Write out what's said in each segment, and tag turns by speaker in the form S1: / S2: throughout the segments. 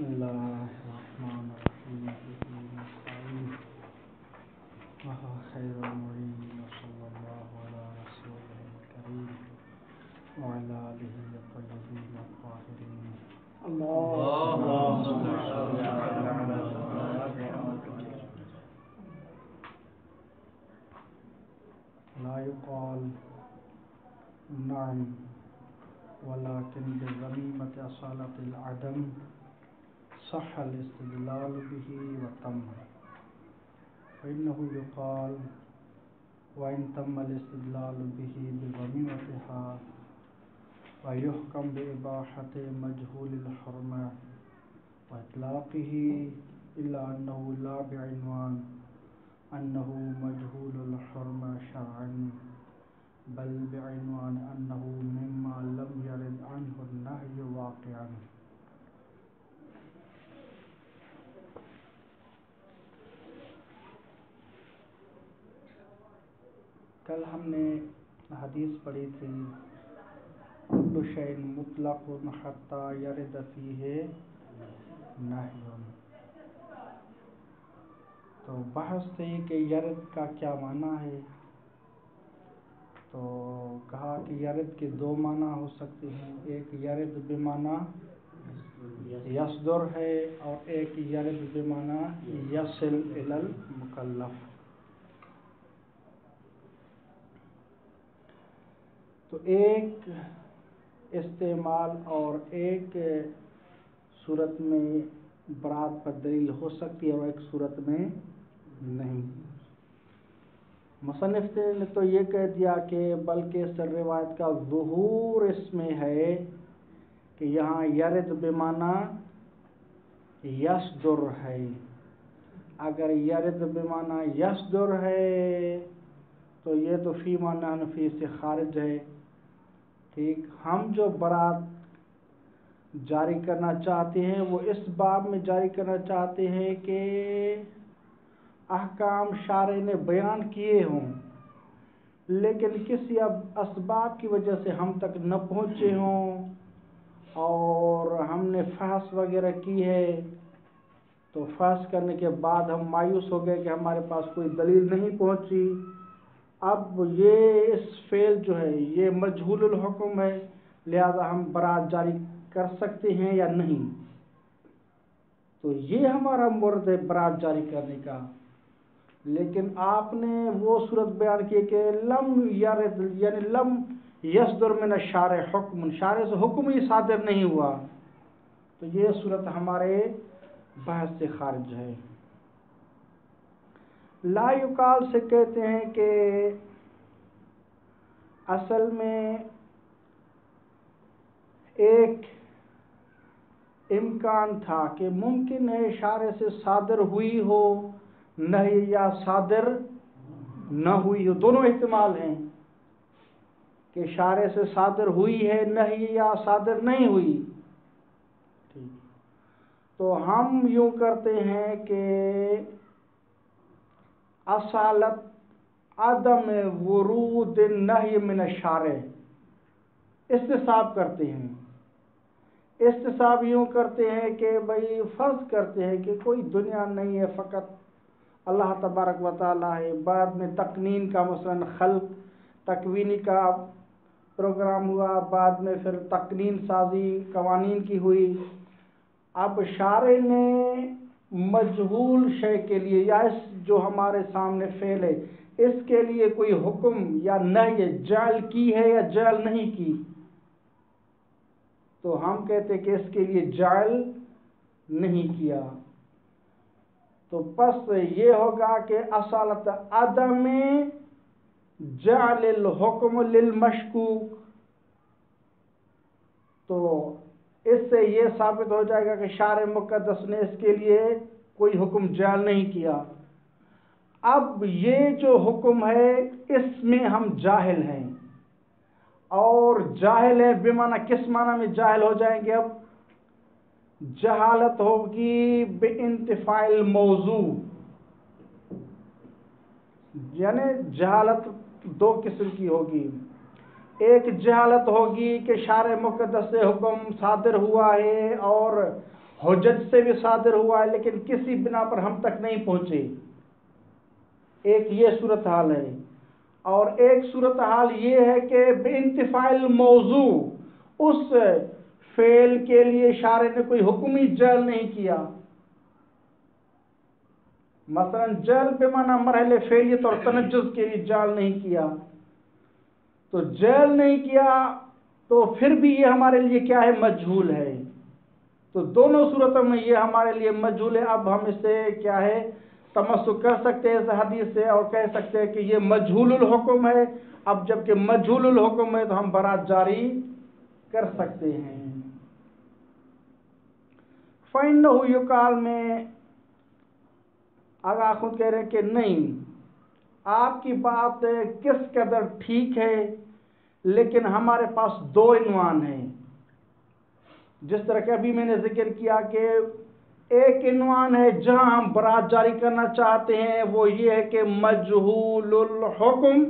S1: بسم الله الرحمن الرحيم نستعين وهو خير المعين وصلى الله على رسوله الكريم وعلى آله الطيبين الطاهرين اللهم صل على محمد. لا يقال نعم ولكن بضميمة أصالة العدم صح الاستدلال به وتم، فإنه يقال وإن تم الاستدلال به بضميمتها ويحكم بإباحة مجهول الحرمة وإطلاقه إلا أنه لا بعنوان أنه مجهول الحرمة شرعا، بل بعنوان أنه مما لم يرد عنه النهي واقعا. کل ہم نے حدیث پڑھی تھی کل شیء مطلق حتی یرد فیہ نہی. تو بحث تھی کہ یرد کا کیا معنی ہے. تو کہا کہ یرد کے دو معنی ہو سکتے ہیں، ایک یرد بمعنی یصدر ہے اور ایک یرد بمعنی یصل الی المکلف. تو ایک استعمال اور ایک صورت میں برات پر دلیل ہو سکتی ہے اور ایک صورت میں نہیں. مصنف نے تو یہ کہہ دیا کہ بلکہ اس روایت کا ظہور اس میں ہے کہ یہاں یرد بمعنی یصدر ہے. اگر یرد بمعنی یصدر ہے تو یہ تو فی معنی نفی سے خارج ہے. ٹھیک، ہم جو برات جاری کرنا چاہتے ہیں وہ اس باب میں جاری کرنا چاہتے ہیں کہ احکام شارع نے بیان کیے ہوں لیکن کسی اسباب کی وجہ سے ہم تک نہ پہنچے ہوں اور ہم نے فحص وغیرہ کی ہے، تو فحص کرنے کے بعد ہم مایوس ہو گئے کہ ہمارے پاس کوئی دلیل نہیں پہنچی. اب یہ اس فعل جو ہے یہ مجہول الحکم ہے، لہذا ہم برات جاری کر سکتے ہیں یا نہیں. تو یہ ہمارا مرد ہے برات جاری کرنے کا. لیکن آپ نے وہ صورت بیان کی کہ لم یرد یعنی لم یصدر من الشارع حکم، شارع سے حکم ہی صادر نہیں ہوا، تو یہ صورت ہمارے بحث سے خارج ہے. لا یقال سے کہتے ہیں کہ اصل میں ایک امکان تھا کہ ممکن ہے شارع سے صادر ہوئی ہو نہیں یا صادر نہ ہوئی ہو. دونوں احتمال ہیں کہ شارع سے صادر ہوئی ہے نہیں یا صادر نہیں ہوئی. ٹھیک، تو ہم یوں کرتے ہیں کہ اصالت عدم ورود النہی من الشارع استصحاب کرتے ہیں. استصحاب یوں کرتے ہیں کہ بھئی فرض کرتے ہیں کہ کوئی دنیا نہیں ہے، فقط اللہ تبارک و تعالیٰ ہے. بعد میں تقنین کا مثلا خلق تکوینی کا پروگرام ہوا، بعد میں پھر تقنین سازی قوانین کی ہوئی. اب شارع نے مجہول شے کے لیے یا اس جو ہمارے سامنے فعل ہے اس کے لیے کوئی حکم یا نہی جعل کی ہے یا جعل نہیں کی، تو ہم کہتے کہ اس کے لیے جعل نہیں کیا. تو پس یہ ہوگا کہ اصالت عدم جعل الحکم للمشکوک. تو اس سے یہ ثابت ہو جائے گا کہ شارع مقدس نے اس کے لیے کوئی حکم جعل نہیں کیا. اب یہ جو حکم ہے اس میں ہم جاہل ہیں، اور جاہل ہے بمعنی کس معنی میں جاہل ہو جائیں گے؟ اب جہالت ہوگی بانتفاع الموضوع، یعنی جہالت دو قسم کی ہوگی. ایک جہالت ہوگی کہ شارع مقدس سے حکم صادر ہوا ہے اور حجت سے بھی صادر ہوا ہے لیکن کسی بنا پر ہم تک نہیں پہنچے. ایک یہ صورتحال ہے. اور ایک صورتحال یہ ہے کہ بانتفاع الموضوع اس فعل کے لیے شارع نے کوئی حکمی جعل نہیں کیا. مثلا جعل بمعنی مرحلے فعلیت اور تنجز کے لیے جعل نہیں کیا. تو جعل نہیں کیا تو پھر بھی یہ ہمارے لیے کیا ہے؟ مجہول ہے. تو دونوں صورتوں میں یہ ہمارے لیے مجہول ہے. اب ہم اس سے کیا ہے؟ تمسک کر سکتے ہیں اس حدیث سے اور کہہ سکتے ہیں کہ یہ مجہول الحکم ہے. اب جبکہ مجہول الحکم ہے تو ہم برات جاری کر سکتے ہیں. فَإِنَّهُ يُقَالُ میں آگاہ خود کہہ رہے ہیں کہ نہیں، آپ کی بات کس قدر ٹھیک ہے لیکن ہمارے پاس دو عنوان ہیں. جس طرح کہ ابھی میں نے ذکر کیا کہ ایک عنوان ہے جہاں ہم برات جاری کرنا چاہتے ہیں، وہ یہ ہے کہ مجہول الحکم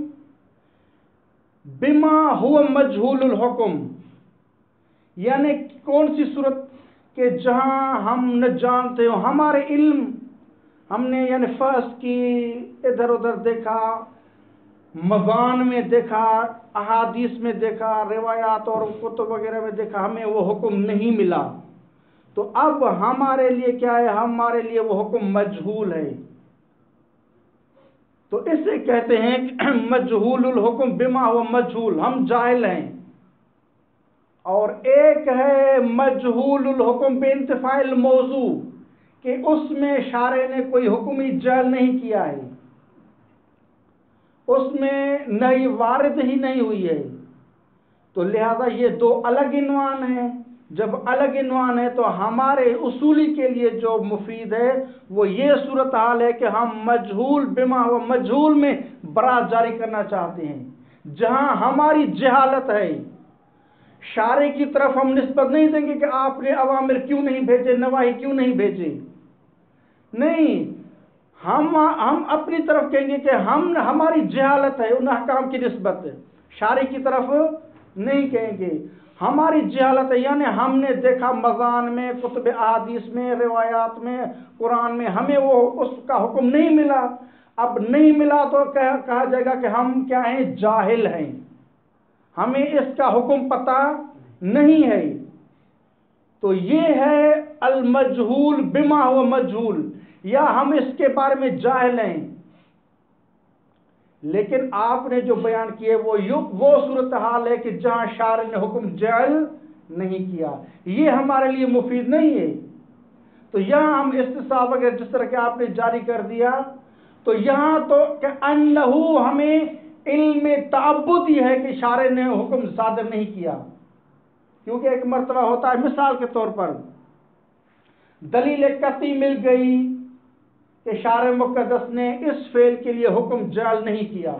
S1: بما ہوا مجہول الحکم، یعنی کون سی صورت کہ جہاں ہم نہ جانتے ہو. ہمارے علم ہم نے یعنی فرض کی ادھر ادھر دیکھا، مضان میں دیکھا، احادیث میں دیکھا، روایات اور کتب وغیرہ میں دیکھا، ہمیں وہ حکم نہیں ملا. تو اب ہمارے لیے کیا ہے؟ ہمارے لیے وہ حکم مجہول ہے. تو اسے کہتے ہیں کہ مجہول الحکم بما ہوا مجہول، ہم جاہل ہیں. اور ایک ہے مجہول الحکم بانتفاع الموضوع کہ اس میں شارع نے کوئی حکمی جعل نہیں کیا ہے، اس میں نہی وارد ہی نہیں ہوئی ہے. تو لہذا یہ دو الگ عنوان ہیں. جب الگ عنوان ہے تو ہمارے اصولی کے لیے جو مفید ہے وہ یہ صورتحال ہے کہ ہم مجہول بما و مجہول میں برات جاری کرنا چاہتے ہیں. جہاں ہماری جہالت ہے، شارع کی طرف ہم نسبت نہیں دیں گے کہ آپ نے اوامر کیوں نہیں بھیجے، نواہی کیوں نہیں بھیجے. نہیں، ہم اپنی طرف کہیں گے کہ ہماری جہالت ہے ان احکام کی نسبت، شارع کی طرف نہیں کہیں گے. ہماری جہالت ہے یعنی ہم نے دیکھا مضان میں، کتب احادیث میں، روایات میں، قرآن میں، ہمیں وہ اس کا حکم نہیں ملا. اب نہیں ملا تو کہا جائے گا کہ ہم کیا ہیں؟ جاہل ہیں، ہمیں اس کا حکم پتہ نہیں ہے. تو یہ ہے المجہول بما ہوا مجہول، یا ہم اس کے بارے میں جاہل ہیں. لیکن آپ نے جو بیان کیے وہ صورتحال ہے کہ جہاں شارع نے حکم جعل نہیں کیا. یہ ہمارے لیے مفید نہیں ہے. تو یہاں ہم استصحاب اگر جس طرح کہ آپ نے جاری کر دیا تو یہاں تو کہ انہو ہمیں علم تعبد ہی ہے کہ شارع نے حکم صادر نہیں کیا. کیونکہ ایک مرتبہ ہوتا ہے مثال کے طور پر دلیل قطعی مل گئی کہ شارع مقدس نے اس فعل کے لیے حکم جعل نہیں کیا،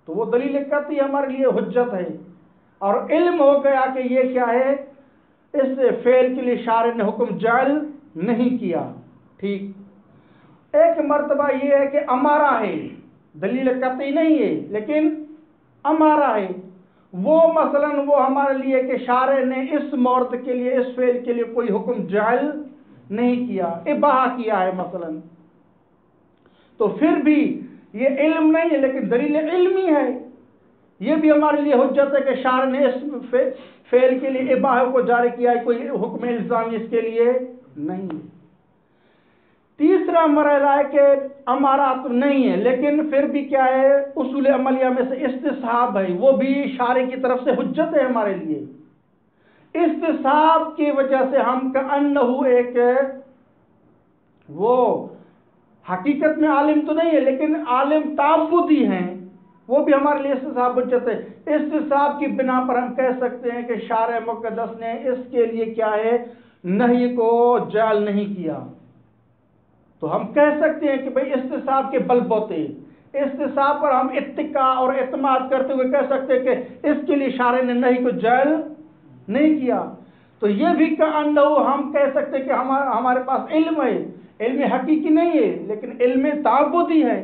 S1: تو وہ دلیل قطعی ہمارے لیے حجت ہے. اور علم ہو گیا کہ یہ کیا ہے؟ اس فعل کے لیے شارع نے حکم جعل نہیں کیا. ٹھیک. ایک مرتبہ یہ ہے کہ امارہ ہے، دلیل قطعی نہیں ہے لیکن امارہ ہے. وہ مثلا وہ ہمارے لیے کہ شارع نے اس مورد کے لیے، اس فعل کے لیے کوئی حکم جعل نہیں کیا، اباحہ کیا ہے مثلا. تو پھر بھی یہ علم نہیں ہے لیکن دلیل علمی ہے. یہ بھی ہمارے لیے حجت ہے کہ شارع نے اس فعل کے لیے اباحہ کو جاری کیا ہے، کوئی حکم الزامی اس کے لیے نہیں. تیسرا مرحلہ ہے کہ امارات نہیں ہے لیکن پھر بھی کیا ہے؟ اصول عملیہ میں سے استصحاب ہے، وہ بھی شارع کی طرف سے حجت ہے ہمارے لیے. استصحاب کی وجہ سے ہم کا انہو ایک وہ حقیقت میں عالم تو نہیں ہے لیکن عالم تعبدی ہیں، وہ بھی ہمارے لیے استصحاب حجت ہے. استصحاب کی بنا پر ہم کہہ سکتے ہیں کہ شارع مقدس نے اس کے لیے کیا ہے؟ نہی کو جعل نہیں کیا. تو ہم کہہ سکتے ہیں کہ بھئی استصحاب کے بل بوتے، استصحاب پر ہم اتکا اور اعتماد کرتے ہوئے کہہ سکتے ہیں کہ اس کے لیے شارع نے نہی کو جعل نہیں کیا. تو یہ بھی کہ انہو ہم کہہ سکتے ہیں کہ ہمارے پاس علم ہے، علم حقیقی نہیں ہے لیکن علم تعبدی ہے.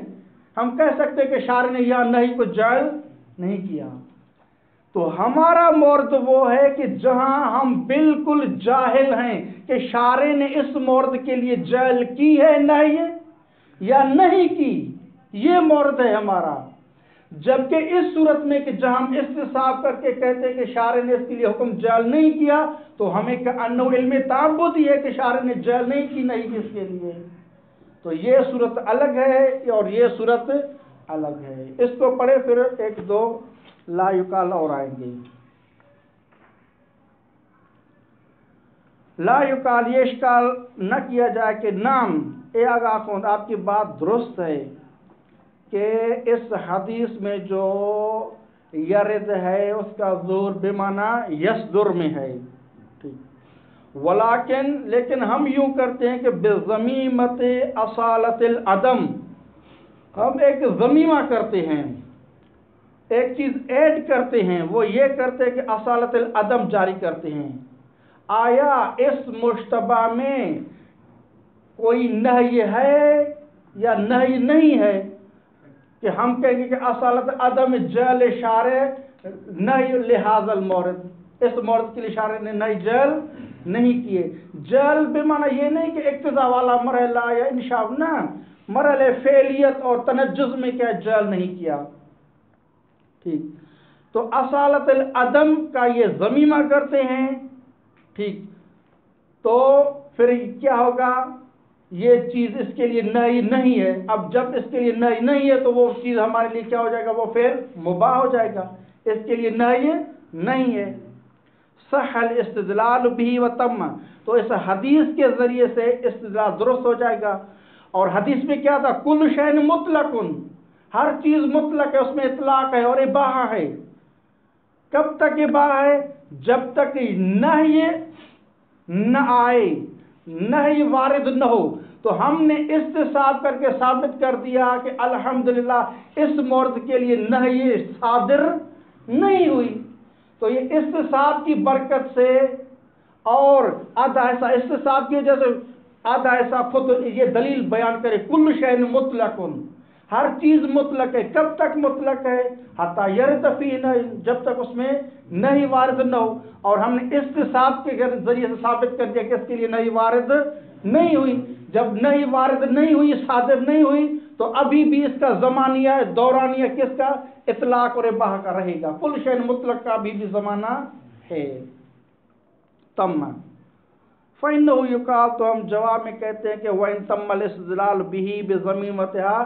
S1: ہم کہہ سکتے ہیں کہ شارع نے یہاں نہی کو جعل نہیں کیا. تو ہمارا مورد وہ ہے کہ جہاں ہم بالکل جاہل ہیں کہ شارع نے اس مورد کے لیے جعل کی ہے نہیں یا نہیں کی، یہ مورد ہے ہمارا۔ جبکہ اس صورت میں کہ جہاں ہم استصحاب کر کے کہتے ہیں کہ شارع نے اس کے لیے حکم جعل نہیں کیا، تو ہمیں کہ انہو علم تعبد یہ ہے کہ شارع نے جعل نہیں کی، نہیں کی اس کے لیے، تو یہ صورت الگ ہے اور یہ صورت الگ ہے۔ اس کو پڑھے پھر ایک دو لا یقال اور آئیں گے۔ لا یقال، یہ اشکال نہ کیا جائے کہ نام اے آگاہ کن، آپ کی بات درست ہے کہ اس حدیث میں جو یرد ہے اس کا ظہور بمعنی یصدر میں ہے، ولیکن لیکن ہم یوں کرتے ہیں کہ بضمیمت اصالت العدم، ہم ایک ضمیمہ کرتے ہیں، ایک چیز ایڈ کرتے ہیں، وہ یہ کرتے ہیں کہ اصالت العدم جاری کرتے ہیں۔ آیا اس مشتبہ میں کوئی نہی ہے یا نہی نہیں ہے کہ ہم کہیں گے کہ اصالت عدم جعل شارع نہی لہذا المورد، اس مورد کے لیے شارع نے نہی جعل نہیں کیے۔ جعل بمعنی یہ نہیں کہ اقتضا والا مرحلہ یا انشاء، نہ، مرحلہ فعلیت اور تنجز میں کیا جعل نہیں کیا، ٹھیک۔ تو اصالت العدم کا یہ ضمیمہ کرتے ہیں، ٹھیک، تو پھر کیا ہوگا، یہ چیز اس کے لیے نہی نہیں ہے۔ اب جب اس کے لیے نہی نہیں ہے تو وہ چیز ہمارے لیے کیا ہو جائے گا، وہ پھر مباح ہو جائے گا، اس کے لیے نہی نہیں ہے۔ صح الاستدلال به وتم، تو اس حدیث کے ذریعے سے استدلال درست ہو جائے گا۔ اور حدیث میں کیا تھا، کل شیء مطلق، ہر چیز مطلق ہے، اس میں اطلاق ہے اور اباحہ ہے۔ کب تک اباحہ ہے، جب تک نہی نہ آئے، نہی وارد نہ ہو۔ تو ہم نے استصحاب کر کے ثابت کر دیا کہ الحمدللہ اس مورد کے لیے نہی صادر نہیں ہوئی۔ تو یہ استصحاب کی برکت سے اور آدھا ایسا استصحاب کی وجہ سے آدھا ایسا خود یہ دلیل بیان کرے، کل شیء مطلق، ہر چیز مطلق ہے۔ کب تک مطلق ہے، حتی یرد فیہ نہی، جب تک اس میں نہی وارد نہ ہو۔ اور ہم نے استصحاب کے ذریعے سے ثابت کر دیا کہ اس کے لیے نہی وارد نہیں ہوئی۔ جب نہی وارد نہیں ہوئی، صادر نہیں ہوئی، تو ابھی بھی اس کا زمانیہ دورانیہ کس کا، اطلاق اور اباحہ کا رہے گا۔ کل شیء مطلق کا ابھی بھی زمانہ ہے۔ تم فإنه يقال، تو ہم جواب میں کہتے ہیں کہ وَإِن تَمَّ الْإِسْتِدْلَالُ بِهِ بِضَمِيمَتِهَا،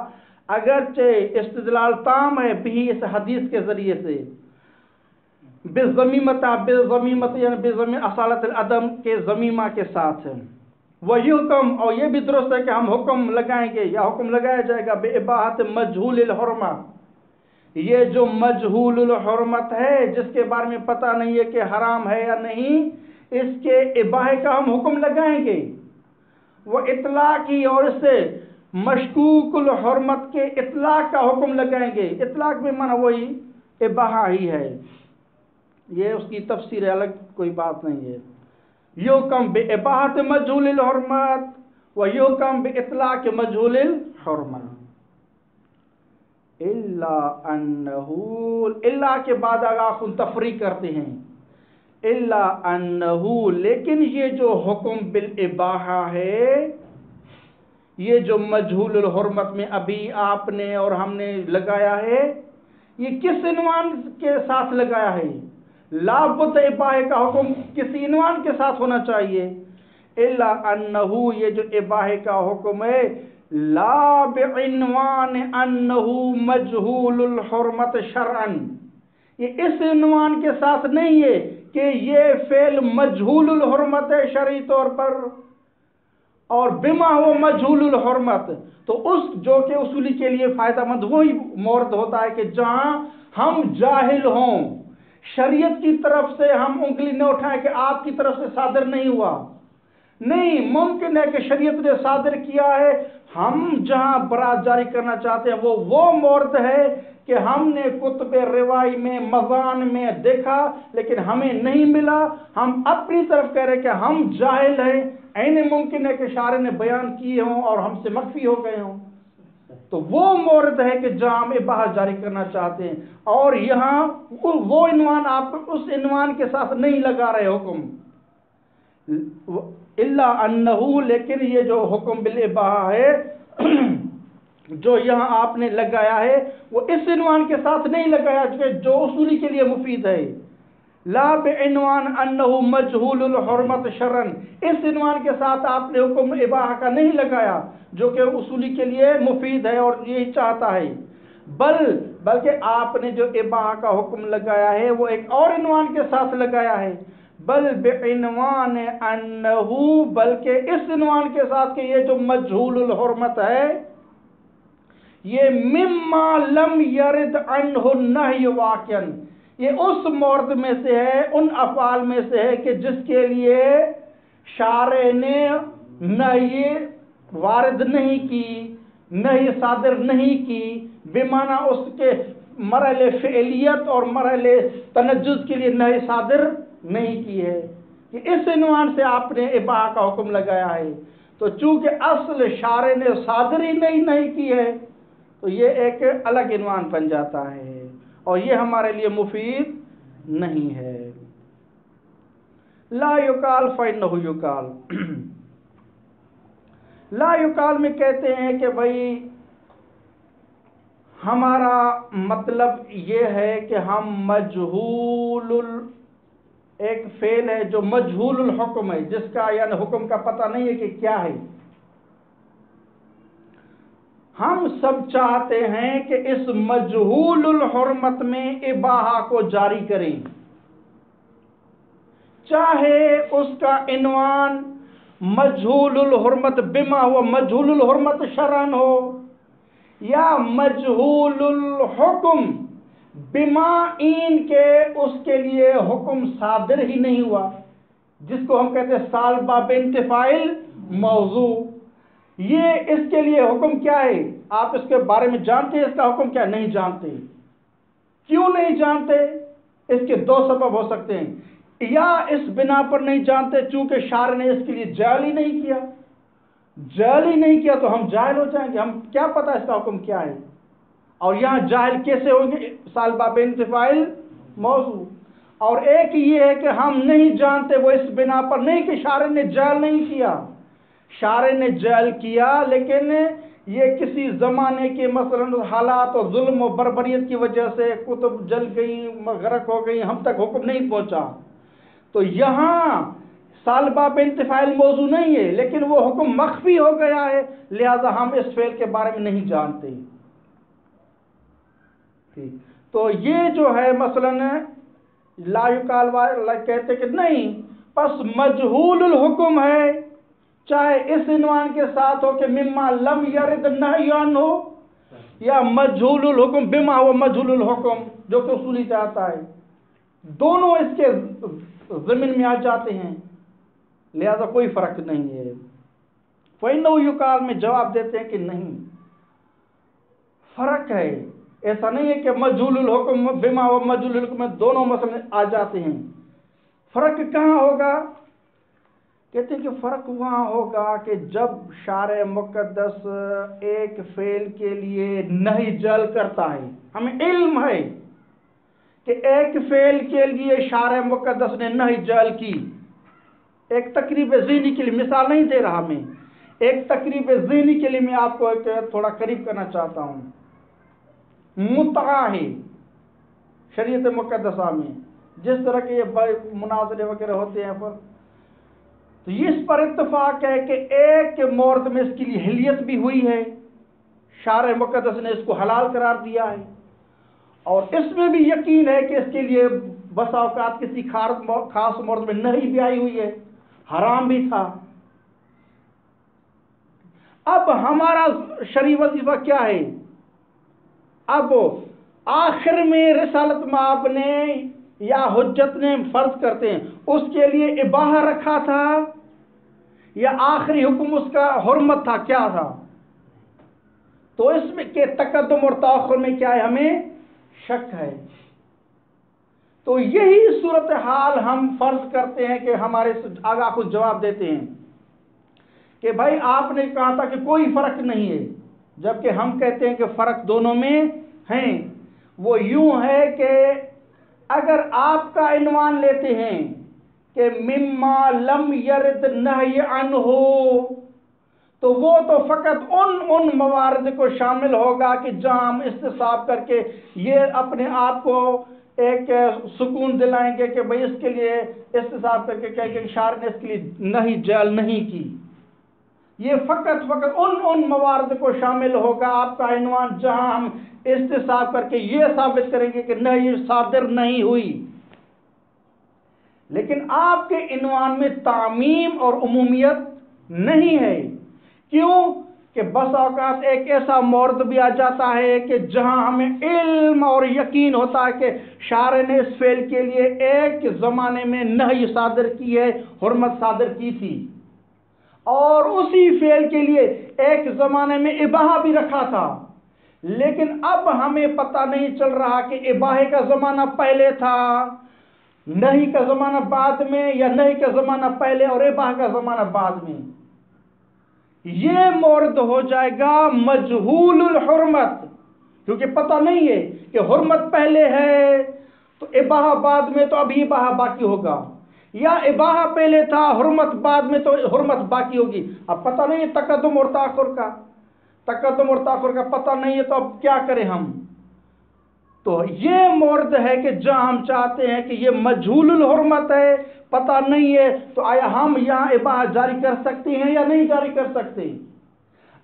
S1: اگرچہ استدلال تام ہے بھی اس حدیث کے ذریعے سے، بضمیمت یعنی بضمیم اصالت العدم کے ضمیمہ کے ساتھ ہے۔ وَيُحْكَمْ، اور یہ بھی درست ہے کہ ہم حکم لگائیں گے یا حکم لگایا جائے گا بِإِبَاحَةِ مجہول الحرمہ، یہ جو مجہول الحرمت ہے جس کے بارے میں پتہ نہیں ہے کہ حرام ہے یا نہیں، اس کے اباحے کا ہم حکم لگائیں گے۔ وہ اطلاقی، اور اس سے مشکوک الحرمت کے اطلاق کا حکم لگائیں گے۔ اطلاق میں معنی وہی اباحہ ہی ہے، یہ اس کی تفسیر الگ کوئی بات نہیں ہے۔ یحکم بِإِبَاحَةِ مجہول الحرمت و یحکم بِإِطلاق مجہول الحرمت، الا کے بعد آگاہ تفریق کرتے ہیں، الا انہو، لیکن یہ جو حکم بالاباحہ ہے، یہ جو مجہول الحرمت میں ابھی آپ نے اور ہم نے لگایا ہے، یہ کس عنوان کے ساتھ لگایا ہے؟ لا بد اباحے کا حکم کسی عنوان کے ساتھ ہونا چاہیے۔ الا انہو، یہ جو اباحے کا حکم ہے، لا بعنوان انہو مجہول الحرمت شرعا، یہ اس عنوان کے ساتھ نہیں ہے کہ یہ فعل مجہول الحرمت ہے شرعی طور پر، اور بما ہو مجہول الحرمت، تو اس جو کہ اصولی کے لیے فائدہ مند وہی مورد ہوتا ہے کہ جہاں ہم جاہل ہوں، شریعت کی طرف سے ہم انگلی نہ اٹھائیں کہ آپ کی طرف سے صادر نہیں ہوا، نہیں، ممکن ہے کہ شریعت نے صادر کیا ہے، ہم جہاں برات جاری کرنا چاہتے ہیں وہ مورد ہے کہ ہم نے کتب روائی میں مضان میں دیکھا لیکن ہمیں نہیں ملا، ہم اپنی طرف کہہ رہے کہ ہم جاہل ہیں، عین ممکن ہے کہ شارع نے بیان کیے ہوں اور ہم سے مخفی ہو گئے ہوں۔ تو وہ مورد ہے کہ جہاں ہم اباحہ جاری کرنا چاہتے ہیں، اور یہاں وہ عنوان آپ اس عنوان کے ساتھ نہیں لگا رہے حکم، الا انہو، لیکن یہ جو حکم بالاباحہ ہے جو یہاں آپ نے لگایا ہے وہ اس عنوان کے ساتھ نہیں لگایا جو اصولی کے لیے مفید ہے، لا بعنوان انہو مجہول الحرمت شرعن، اس عنوان کے ساتھ آپ نے حکم اباحہ کا نہیں لگایا جو کہ اصولی کے لیے مفید ہے اور یہی چاہتا ہے، بلکہ آپ نے جو اباحہ کا حکم لگایا ہے وہ ایک اور عنوان کے ساتھ لگایا ہے، بل بعنوان انہو، بلکہ اس عنوان کے ساتھ کہ یہ جو مجہول الحرمت ہے یہ مما لم یرد عنہ النہی واقعا، یہ اس مورد میں سے ہے، ان افعال میں سے ہے کہ جس کے لیے شارع نے نہی وارد نہیں کی، نہی صادر نہیں کی، بمعنی اس کے مرحلے فعلیت اور مرحلے تنجز کے لیے نہی صادر نہیں کی ہے، کہ اس عنوان سے آپ نے اباحہ کا حکم لگایا ہے، تو چونکہ اصل شارع نے صادر ہی نہیں کی ہے تو یہ ایک الگ عنوان بن جاتا ہے اور یہ ہمارے لیے مفید نہیں ہے۔ لا یقال فإنہ یقال، لا یقال میں کہتے ہیں کہ بھائی ہمارا مطلب یہ ہے کہ ہم ایک فعل ہے جو مجہول الحکم ہے، جس کا یعنی حکم کا پتہ نہیں ہے کہ کیا ہے، ہم سب چاہتے ہیں کہ اس مجہول الحرمت میں اباحہ کو جاری کریں، چاہے اس کا عنوان مجہول الحرمت بما ہوا مجہول الحرمت شرعن ہو، یا مجہول الحکم بما این کے اس کے لیے حکم صادر ہی نہیں ہوا، جس کو ہم کہتے ہیں سالبہ بانتفاع موضوع، یہ اس کے لیے حکم کیا ہے، آپ اس کے بارے میں جانتے ہیں اس کا حکم کیا نہیں جانتے، کیوں نہیں جانتے؟ اس کے دو سبب ہو سکتے ہیں، یا اس بنا پر نہیں جانتے چونکہ شارع نے اس کے لیے جائل ہی نہیں کیا، جائل ہی نہیں کیا تو ہم جاہل ہو جائیں گے، ہم کیا پتہ اس کا حکم کیا ہے، اور یہاں جاہل کیسے ہوں گے، سالبہ بانتفاع موضوع، اور ایک یہ ہے کہ ہم نہیں جانتے وہ اس بنا پر نہیں کہ شارع نے جائل نہیں کیا، شارع نے جائل کیا لیکن یہ کسی زمانے کے مثلا حالات اور ظلم و بربریت کی وجہ سے کتب جل گئی، غرق ہو گئی، ہم تک حکم نہیں پہنچا، تو یہاں سالبہ بانتفاع موضوع نہیں ہے لیکن وہ حکم مخفی ہو گیا ہے، لہذا ہم اس فعل کے بارے میں نہیں جانتے، تو یہ جو ہے مثلا لا یقال کہتے کہ نہیں، پس مجہول الحکم ہے، چاہے اس عنوان کے ساتھ ہو کہ مما لم یرد نہی عنہ ہو، یا مجہول الحکم بما ہوا مجہول الحکم جو کہ اصولی چاہتا ہے، دونوں اس کے ضمن میں آ جاتے ہیں، لہذا کوئی فرق نہیں ہے۔ فإنہ یقال میں جواب دیتے ہیں کہ نہیں، فرق ہے، ایسا نہیں ہے کہ مجہول الحکم بما ہوا مجہول الحکم دونوں مسئلے آ جاتے ہیں، فرق کہاں ہوگا؟ کہتے ہیں کہ فرق وہاں ہوگا کہ جب شارع مقدس ایک فعل کے لیے نہی جعل کرتا ہے، ہمیں علم ہے کہ ایک فعل کے لیے شارع مقدس نے نہی جعل کی، ایک تقریب ذہنی کے لیے مثال نہیں دے رہا میں، ایک تقریب ذہنی کے لیے میں آپ کو تھوڑا قریب کرنا چاہتا ہوں، متعہ ہے شریعت مقدسہ میں جس طرح کے یہ مناظرے وغیرہ ہوتے ہیں پر، تو اس پر اتفاق ہے کہ ایک مورد میں اس کے لیے حلیت بھی ہوئی ہے، شارع مقدس نے اس کو حلال قرار دیا ہے، اور اس میں بھی یقین ہے کہ اس کے لیے بسا اوقات کسی خاص مورد میں نہی بھی آئی ہوئی ہے، حرام بھی تھا۔ اب ہمارا شرعی وظیفہ کیا ہے؟ اب آخر میں رسالت مآب نے یا حجت نے فرض کرتے ہیں اس کے لیے اباحہ رکھا تھا یا آخری حکم اس کا حرمت تھا، کیا تھا؟ تو اس میں کہ تقدم اور تاخر میں کیا ہے، ہمیں شک ہے، تو یہی صورتحال ہم فرض کرتے ہیں کہ ہمارے آگاہ کچھ جواب دیتے ہیں کہ بھائی آپ نے کہا تھا کہ کوئی فرق نہیں ہے، جبکہ ہم کہتے ہیں کہ فرق دونوں میں ہیں۔ وہ یوں ہے کہ اگر آپ کا عنوان لیتے ہیں کہ مما لم یرد نہی عنہ، تو وہ تو فقط ان موارد کو شامل ہوگا کہ جہاں ہم استصحاب کر کے یہ اپنے آپ کو ایک سکون دلائیں گے کہ بھئی اس کے لیے استصحاب کر کے کہیں کہ شارع نے اس کے لیے نہیں جعل نہیں کی۔ یہ فقط ان موارد کو شامل ہوگا آپ کا عنوان جہاں ہم استصحاب کر کے یہ ثابت کریں گے کہ نہیں صادر نہیں ہوئی۔ لیکن آپ کے عنوان میں تعمیم اور عمومیت نہیں ہے۔ کیوں کہ بس اوقات ایک ایسا مورد بھی آ جاتا ہے کہ جہاں ہمیں علم اور یقین ہوتا ہے کہ شارع نے اس فعل کے لیے ایک زمانے میں نہی صادر کی ہے، حرمت صادر کی تھی، اور اسی فعل کے لیے ایک زمانے میں اباحہ بھی رکھا تھا، لیکن اب ہمیں پتہ نہیں چل رہا کہ اباحے کا زمانہ پہلے تھا، نہی کا زمانہ بعد میں، یا نہی کا زمانہ پہلے اور اباحہ کا زمانہ بعد میں۔ یہ مورد ہو جائے گا مجہول الحرمت، کیونکہ پتہ نہیں ہے کہ حرمت پہلے ہے تو اباحہ بعد میں، تو ابھی اباحہ باقی ہوگا، یا اباحہ پہلے تھا حرمت بعد میں تو حرمت باقی ہوگی۔ اب پتہ نہیں ہے تقدم اور تاخر کا پتہ نہیں ہے، تو اب کیا کریں ہم؟ تو یہ مورد ہے کہ جہاں ہم چاہتے ہیں کہ یہ مجہول الحرمت ہے، پتہ نہیں ہے، تو آیا ہم یہاں اباحہ جاری کر سکتے ہیں یا نہیں جاری کر سکتے؟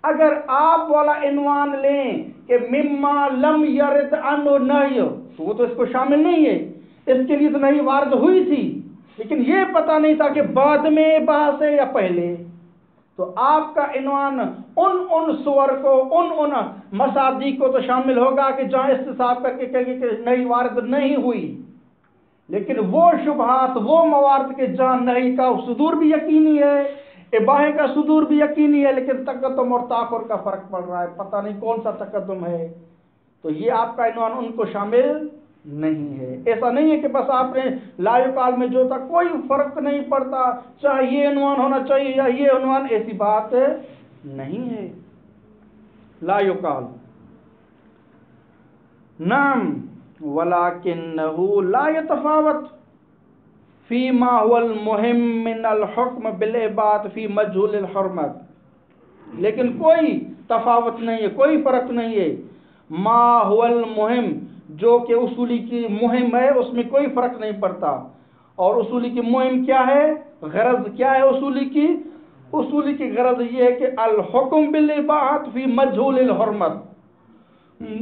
S1: اگر آپ والا عنوان لیں کہ مما لم یرد عنہ نہی، تو وہ تو اس کو شامل نہیں ہے، اس کے لیے تو نہیں وارد ہوئی تھی، لیکن یہ پتہ نہیں تھا کہ بعد میں اباحہ سے یا پہلے۔ تو آپ کا عنوان ان صور کو، ان مصادیق کو تو شامل ہوگا کہ جہاں استصحاب کر کے کہیں گے کہ نہی وارد نہیں ہوئی، لیکن وہ شبہات، وہ موارد کے جہاں نہی کا صدور بھی یقینی ہے، اباحے کا صدور بھی یقینی ہے، لیکن تقدم اور تاخر کا فرق پڑ رہا ہے، پتہ نہیں کون سا تقدم ہے، تو یہ آپ کا عنوان ان کو شامل نہیں ہے۔ ایسا نہیں ہے کہ بس آپ نے لا یقال میں جو تھا کوئی فرق نہیں پڑتا، چاہے یہ عنوان ہونا چاہیے یا یہ عنوان، ایسی بات نہیں ہے۔ لا یقال نعم ولکنہ لا یتفاوت فیما هو المہم من الحکم بالعباد فی مجہول الحرمت، لیکن کوئی تفاوت نہیں ہے، کوئی فرق نہیں ہے۔ ما هو المہم، جو کہ اصولی کی مہم ہے، اس میں کوئی فرق نہیں پڑتا۔ اور اصولی کی مہم کیا ہے، غرض کیا ہے اصولی کی؟ اصولی کی غرض یہ ہے کہ الحکم بالاباحۃ فی مجہول الحرمت،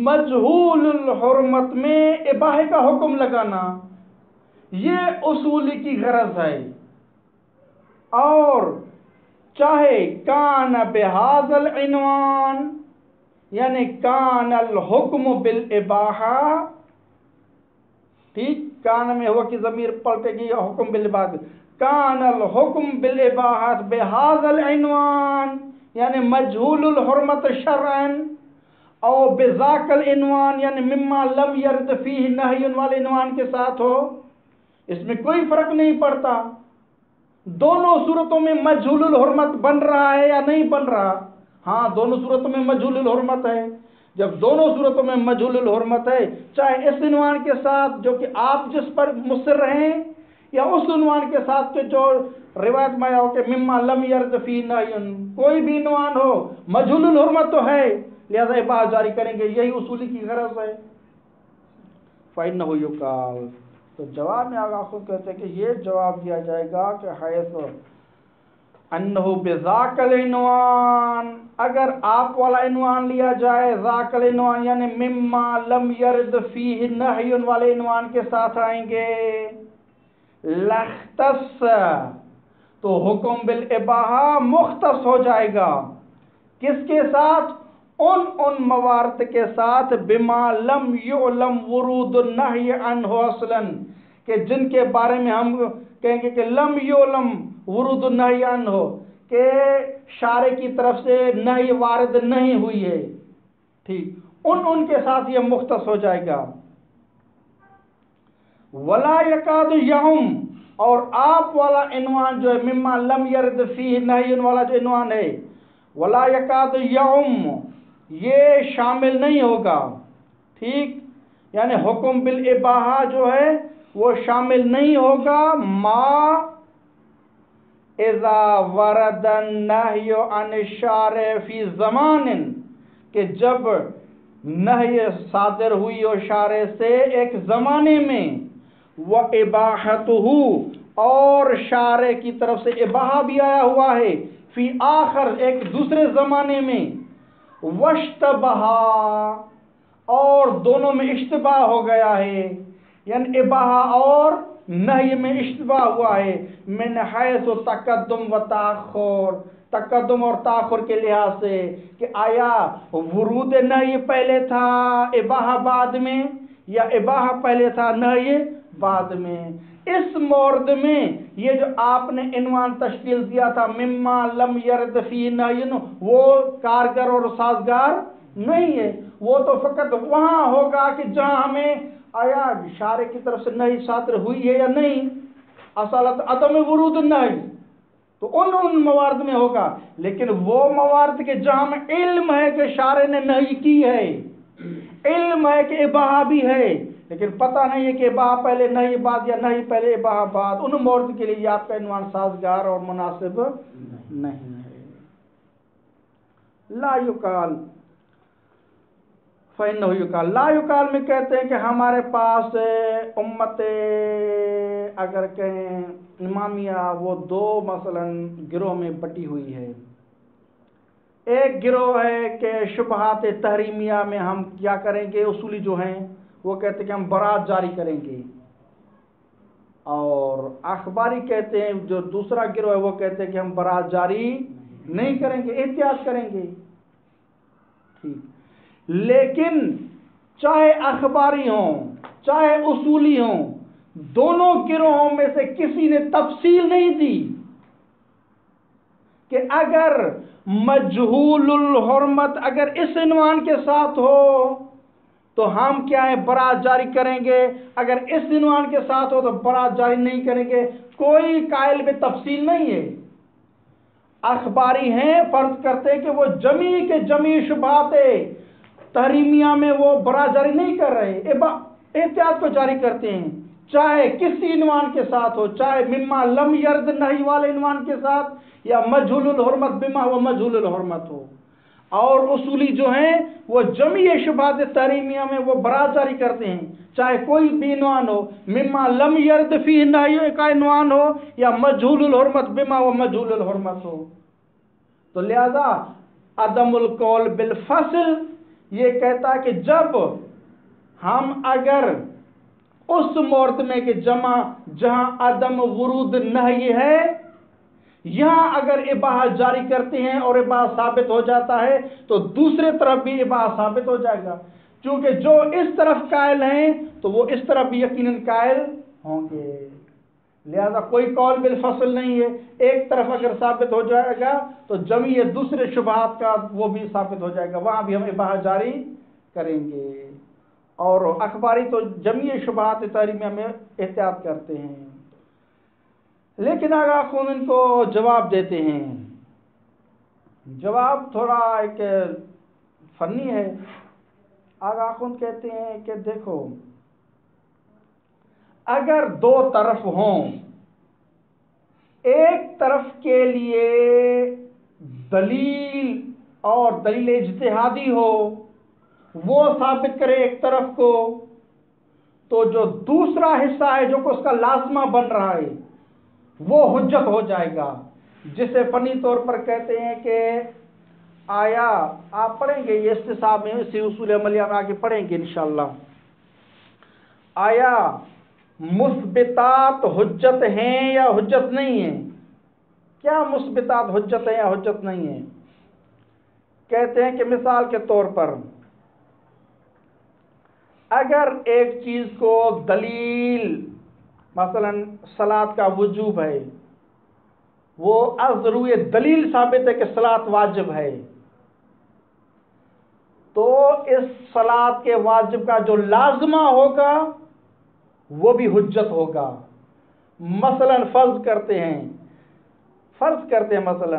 S1: مجہول الحرمت میں اباحے کا حکم لگانا، یہ اصولی کی غرض ہے۔ اور چاہے کان بہذا العنوان، یعنی کان الحکم بالاباحہ، ٹھیک، کان میں ہوا کہ ضمیر پلٹے گی، حکم بالاباحہ، کان الحکم بالاباحہ بہذا العنوان، یعنی مجہول الحرمت شرعا، او بذاک العنوان، یعنی مما لم یرد فیہ نہی والے عنوان کے ساتھ ہو، اس میں کوئی فرق نہیں پڑتا۔ دونوں صورتوں میں مجہول الحرمت بن رہا ہے یا نہیں بن رہا؟ ہاں، دونوں صورتوں میں مجہول الحرمت ہے۔ جب دونوں صورتوں میں مجہول الحرمت ہے، چاہے اس عنوان کے ساتھ جو کہ آپ جس پر مصر ہیں، یا اس عنوان کے ساتھ کہ جو روایت میں آیا ہو کہ مما لم یرد فی نہی، کوئی بھی عنوان ہو، مجہول الحرمت تو ہے، لہذا اباحہ جاری کریں گے، یہی اصولی کی غرض ہے۔ فَإِنَّهُ يُقَالُ، تو جواب میں آگا خود کہتے ہیں کہ یہ جواب دیا جائے گا کہ حیث انہو بذاک العنوان، اگر آپ والا عنوان لیا جائے، ذاک العنوان یعنی مما لم یرد فیہ نہی والے عنوان کے ساتھ آئیں گے، لختص، تو حکم بالاباحہ مختص ہو جائے گا، کس کے ساتھ؟ ان موارد کے ساتھ، بما لم یعلم ورود النہی عنہ اصلا، کہ جن کے بارے میں ہم کہیں گے کہ لم یعلم ورود النہی عنہ، کہ شارع کی طرف سے نہی وارد نہیں ہوئی ہے، ٹھیک، ان کے ساتھ یہ مختص ہو جائے گا۔ ولا یکاد یعم، اور آپ والا عنوان جو ہے مما لم یرد فیہ نہی والا جو عنوان ہے، ولا یکاد یعم، یہ شامل نہیں ہوگا، ٹھیک، یعنی حکم بالاباحہ جو ہے وہ شامل نہیں ہوگا ما اذا ورد النہی عن الشارع فی زمان، کہ جب نہی صادر ہوئی ہو شارع سے ایک زمانے میں، وَإِبَاحَتُهُ، اور شارع کی طرف سے اباحہ بھی آیا ہوا ہے، فی آخر ایک دوسرے زمانے میں، وَاشْتَبَہَا، اور دونوں میں اشتباہ ہو گیا ہے، یعنی اباحہ اور نہی میں اشتباہ ہوا ہے، من حیث تقدم و تاخر، تقدم اور تاخر کے لحاظ سے، کہ آیا ورود نہی پہلے تھا اباحہ بعد میں، یا اباحہ پہلے تھا نہی بعد میں۔ اس مورد میں یہ جو آپ نے عنوان تشکیل دیا تھا مما لم یرد فی نہی، وہ کارگر اور سازگار نہیں ہے، وہ تو فقط وہاں ہوگا کہ جہاں ہمیں آیا شارع کی طرف سے نہی صادر ہوئی ہے یا نہیں، اصالت عدم ورود نہی، تو ان موارد میں ہوگا، لیکن وہ موارد کے جہاں میں علم ہے کہ شارع نے نہی کی ہے، علم ہے کہ اباحہ بھی ہے، لیکن پتہ نہیں ہے کہ اباحہ پہلے نہی بعد یا نہی پہلے اباحہ بعد، ان مورد کے لیے یہ آپ کا عنوان سازگار اور مناسب نہیں ہے۔ لا یقال فإنه یقال، لا یقال میں کہتے ہیں کہ ہمارے پاس امت اگر کہیں امامیہ وہ دو مثلا گروہ میں بٹی ہوئی ہے۔ ایک گروہ ہے کہ شبہات تحریمیہ میں ہم کیا کریں گے، اصولی جو ہیں وہ کہتے ہیں کہ ہم برات جاری کریں گے، اور اخباری کہتے ہیں جو دوسرا گروہ ہے وہ کہتے ہیں کہ ہم برات جاری نہیں کریں گے، احتیاط کریں گے، ٹھیک، لیکن چاہے اخباری ہوں چاہے اصولی ہوں، دونوں گروہوں میں سے کسی نے تفصیل نہیں دی کہ اگر مجہول الحرمت اگر اس عنوان کے ساتھ ہو تو ہم کیا ہے برات جاری کریں گے، اگر اس عنوان کے ساتھ ہو تو برات جاری نہیں کریں گے، کوئی قائل میں تفصیل نہیں ہے۔ اخباری ہیں، فرض کرتے ہیں کہ وہ جمیع کے جمیع شبہات تحریمیہ میں وہ برات جاری نہیں کر رہے، احتیاط کو جاری کرتے ہیں، چاہے کسی عنوان کے ساتھ ہو، چاہے مما لم یرد نہی والے عنوان کے ساتھ یا مجہول الحرمت بما وہ مجہول الحرمت ہو۔ اور اصولی جو ہیں وہ جمیع شبہات تحریمیہ میں وہ برات جاری کرتے ہیں، چاہے کوئی بھی عنوان ہو، مما لم یرد فی نہی کا عنوان ہو یا مجہول الحرمت بما وہ مجہول الحرمت ہو۔ تو لہذا عدم القول بالفصل یہ کہتا ہے کہ جب ہم اگر اس مورد میں کہ جہاں عدم ورود نہی ہے، یہاں اگر اباحہ جاری کرتے ہیں اور اباحہ ثابت ہو جاتا ہے تو دوسرے طرف بھی اباحہ ثابت ہو جائے گا، چونکہ جو اس طرف قائل ہیں تو وہ اس طرف بھی یقیناً قائل ہوں گے، لہذا کوئی قول بالفصل نہیں ہے، ایک طرف اگر ثابت ہو جائے گا تو جمیع دوسرے شبہات کا وہ بھی ثابت ہو جائے گا، وہاں بھی ہم اباحہ جاری کریں گے، اور اخباری تو جمیع شبہات تحریمیہ میں احتیاط کرتے ہیں۔ لیکن آغا خون ان کو جواب دیتے ہیں، جواب تھوڑا ایک فنی ہے۔ آغا خون کہتے ہیں کہ دیکھو اگر دو طرف ہوں، ایک طرف کے لیے دلیل اور دلیل اجتہادی ہو وہ ثابت کرے ایک طرف کو، تو جو دوسرا حصہ ہے جو کہ اس کا لازمہ بن رہا ہے وہ حجت ہو جائے گا، جسے فنی طور پر کہتے ہیں کہ آیا آپ پڑھیں گے یہ استصحاب میں اسی اصول عملیہ میں آگے پڑھیں گے انشاءاللہ، آیا مثبتات حجت ہیں یا حجت نہیں ہیں، کیا مثبتات حجت ہیں یا حجت نہیں ہیں؟ کہتے ہیں کہ مثال کے طور پر اگر ایک چیز کو دلیل مثلا صلاۃ کا وجوب ہے، وہ از روئے دلیل ثابت ہے کہ صلاۃ واجب ہے، تو اس صلاۃ کے واجب کا جو لازمہ ہوگا وہ بھی حجت ہوگا۔ مثلا فرض کرتے ہیں مثلا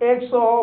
S1: 100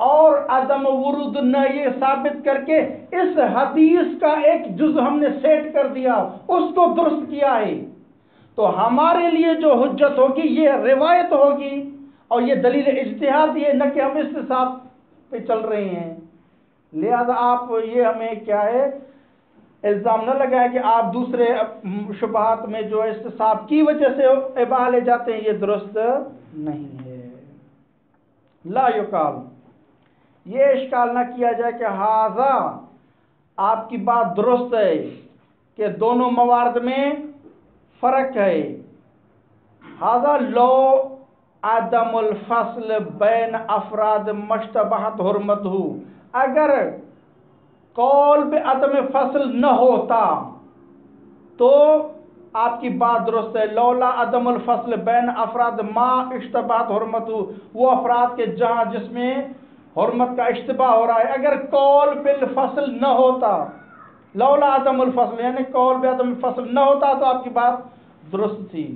S1: اور عدم ورود نہ یہ ثابت کر کے اس حدیث کا ایک جز ہم نے سیٹ کر دیا، اس کو درست کیا ہے، تو ہمارے لیے جو حجت ہوگی یہ روایت ہوگی اور یہ دلیل اجتہادی ہے، نہ کہ ہم استصحاب پہ چل رہے ہیں۔ لہذا آپ یہ ہمیں کیا ہے الزام نہ لگائے کہ آپ دوسرے شبہات میں جو استصحاب کی وجہ سے اباحہ لے جاتے ہیں، یہ درست نہیں ہے۔ لا یقال، یہ اشکال نہ کیا جائے کہ ہاذا، آپ کی بات درست ہے کہ دونوں موارد میں فرق ہے۔ ہاذا لو عدم الفصل بین افراد مشتبہت حرمتہ، اگر قول بعدم فصل نہ ہوتا تو آپ کی بات درست ہے۔ لولا عدم الفصل بین افراد ما اشتبہت حرمتہ، وہ افراد کے جہاں جس میں حرمت کا اشتباہ ہو رہا ہے، اگر قول بالفصل نہ ہوتا، لولا عدم الفصل یعنی قول بعدم الفصل نہ ہوتا تو آپ کی بات درست تھی۔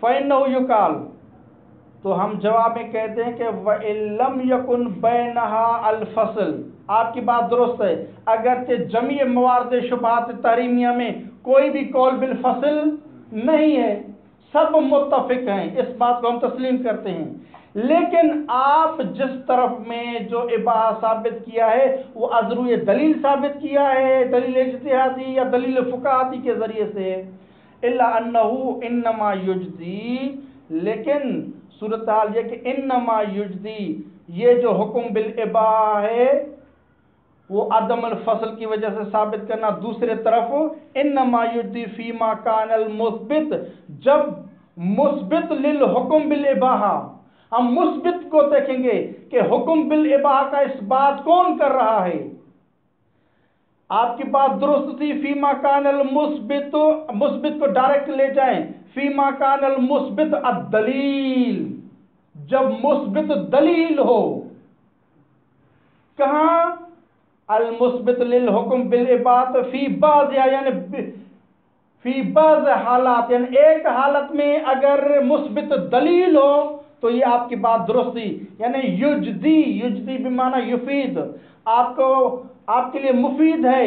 S1: فَإِنَّهُ يُقَالُ، تو ہم جواب میں کہتے ہیں کہ وَإِن لَمْ يَكُنْ بَيْنَهَا الْفَصْلُ، آپ کی بات درست ہے، اگرچہ جمیع موارد شبہات تحریمیہ میں کوئی بھی قول بالفصل نہیں ہے، سب متفق ہیں، اس بات کو ہم تسلیم کرتے ہیں، لیکن آپ جس طرف میں جو اباحہ ثابت کیا ہے وہ ازروی دلیل ثابت کیا ہے، دلیل اجتہادی یا دلیل فقہاتی کے ذریعے سے، الا انہ انما یجزی، لیکن صورتحال یہ کہ انما یجزی، یہ جو حکم بالاباحہ ہے وہ عدم الفصل کی وجہ سے ثابت کرنا، دوسرے طرف انما یجزی فیما کان المثبت، جب مثبت للحکم بالاباحہ، ہم مثبت کو دیکھیں گے کہ حکم بالاباحہ کا اس بات کون کر رہا ہے۔ آپ کی بات درست تھی، فیما کان المثبت، مثبت کو ڈائریکٹ لے جائیں، فیما کان المثبت الدلیل، جب مثبت دلیل ہو، کہاں المثبت للحکم بالاباحہ فی بعض، یعنی فی بعض حالات، یعنی ایک حالت میں اگر مثبت دلیل ہو تو یہ آپ کی بات درست تھی، یعنی یجدی، یجدی بمعنی یفید، آپ کے لیے مفید ہے،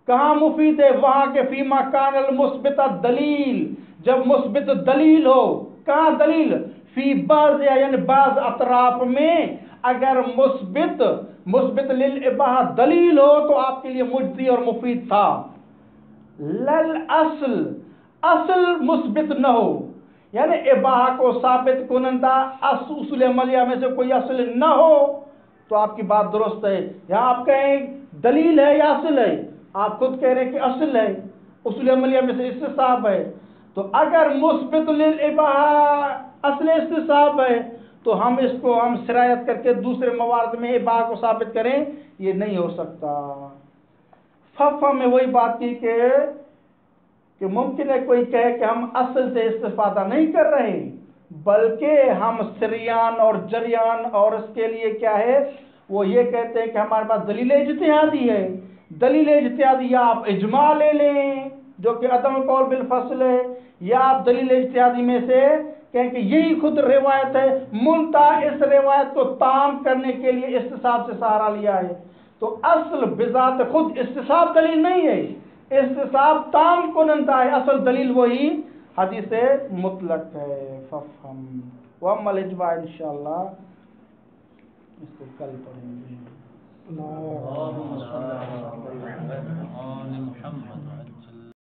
S1: کہاں مفید ہے، وہاں کے فیما کان المثبت دلیل، جب مثبت دلیل ہو، کہاں دلیل، فی بعض، یعنی بعض اطراف میں اگر مثبت للاباحہ دلیل ہو تو آپ کے لیے مجدی اور مفید تھا، لل اصل مثبت نہ ہو، یعنی اباحہ کو ثابت کنندہ اصول عملیہ میں سے کوئی اصل نہ ہو تو آپ کی بات درست ہے۔ یہاں آپ کہیں دلیل ہے یا اصل ہے، آپ خود کہہ رہے ہیں کہ اصل ہے، اصول عملیہ میں سے استصحاب ہے، تو اگر مثبت للاباحہ اصل استصحاب ہے تو ہم اس کو سرایت کر کے دوسرے موارد میں اباحہ کو ثابت کریں، یہ نہیں ہو سکتا۔ ففہ میں وہی بات کی کہ ممکن ہے کوئی کہے کہ ہم اصل سے استفادہ نہیں کر رہے بلکہ ہم سریان اور جریان، اور اس کے لیے کیا ہے وہ یہ کہتے ہیں کہ ہمارے پاس دلیل اجتہادی ہے، دلیل اجتہادی یا آپ اجماع لے لیں جو کہ عدم قول بالفصل ہے، یا آپ دلیل اجتہادی میں سے کہیں کہ یہی خود روایت ہے، ملتا اس روایت کو تام کرنے کے لیے استصحاب سے سہارا لیا ہے، تو اصل بذات خود استصحاب دلیل نہیں ہے، استصحاب تام کنندہ ہے، اصل دلیل وہی حدیث مطلق ہے۔ ففہم واما الاجماع انشاءاللہ اس کو کل پڑھیں گے۔
S2: اللہم صلی علی محمد